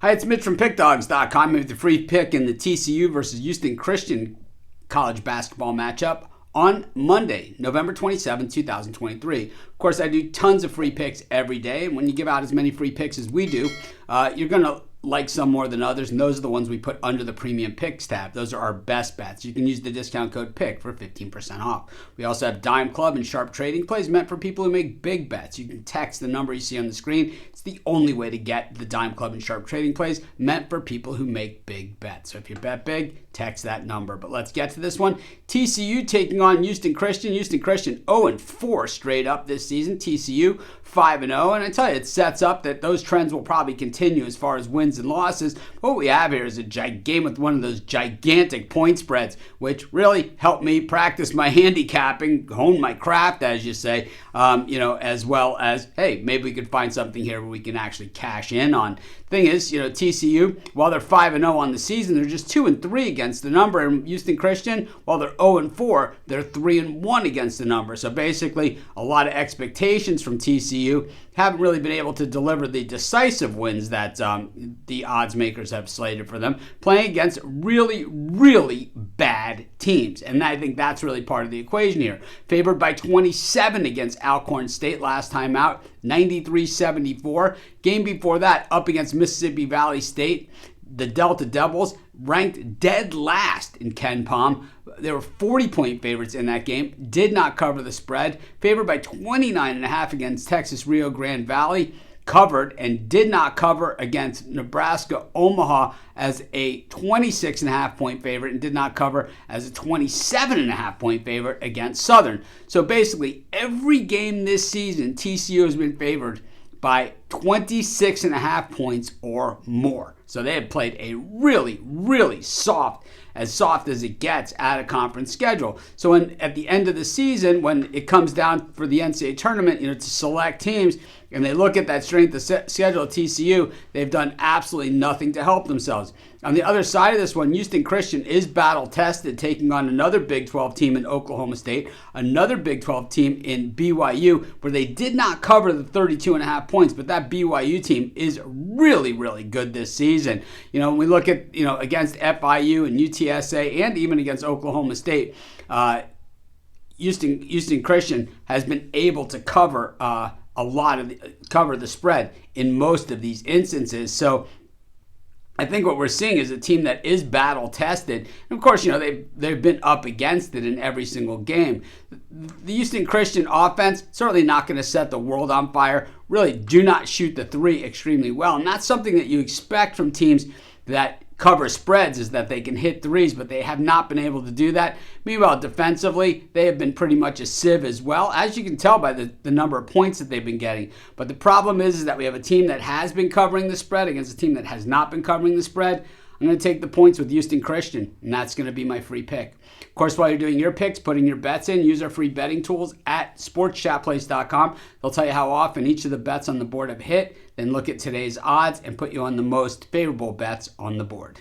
Hi, it's Mitch from Pickdawgz.com with the free pick in the TCU versus Houston Christian college basketball matchup on Monday, November 27, 2023. Of course, I do tons of free picks every day, and when you give out as many free picks as we do, you're going to like some more than others, and those are the ones we put under the premium picks tab. Those are our best bets. You can use the discount code PICK for 15% off. We also have Dime Club and Sharp Trading Plays meant for people who make big bets. You can text the number you see on the screen. It's the only way to get the Dime Club and Sharp Trading Plays meant for people who make big bets. So if you bet big, text that number. But let's get to this one. TCU taking on Houston Christian. Houston Christian 0-4 straight up this season. TCU 5-0. And I tell you, it sets up that those trends will probably continue as far as wins and losses. What we have here is a game with one of those gigantic point spreads, which really helped me practice my handicapping, hone my craft, as you say, as well as, hey, maybe we could find something here where we can actually cash in on. Thing is, TCU, while they're 5-0 on the season, they're just 2-3 against the number. And Houston Christian, while they're 0-4, they're 3-1 against the number. So basically, a lot of expectations from TCU. Haven't really been able to deliver the decisive wins that the odds makers have slated for them, playing against really, really bad teams. And I think that's really part of the equation here. Favored by 27 against Alcorn State last time out, 93-74. Game before that, up against Mississippi Valley State, the Delta Devils ranked dead last in Ken Palm. They were 40-point favorites in that game, did not cover the spread. Favored by 29.5 against Texas Rio Grande Valley, covered and did not cover against Nebraska Omaha as a 26.5-point favorite and did not cover as a 27.5-point favorite against Southern. So basically, every game this season, TCU has been favored by 26.5 points or more. So they have played a really, really soft as it gets at a conference schedule. So at the end of the season, when it comes down for the NCAA tournament, to select teams, and they look at that strength of schedule at TCU, they've done absolutely nothing to help themselves. On the other side of this one, Houston Christian is battle-tested, taking on another Big 12 team in Oklahoma State, another Big 12 team in BYU, where they did not cover the 32.5 points, but that BYU team is really, really good this season. When we look at, against FIU and UTSA and even against Oklahoma State, Houston Christian has been able to cover cover the spread in most of these instances. So I think what we're seeing is a team that is battle tested. And of course, they've been up against it in every single game. The Houston Christian offense certainly not going to set the world on fire. Really do not shoot the three extremely well. And that's something that you expect from teams that cover spreads, is that they can hit threes, but they have not been able to do that. Meanwhile, defensively, they have been pretty much a sieve as well, as you can tell by the number of points that they've been getting. But the problem is that we have a team that has been covering the spread against a team that has not been covering the spread. I'm going to take the points with Houston Christian, and that's going to be my free pick. Of course, while you're doing your picks, putting your bets in, use our free betting tools at sportschatplace.com. They'll tell you how often each of the bets on the board have hit. Then look at today's odds and put you on the most favorable bets on the board.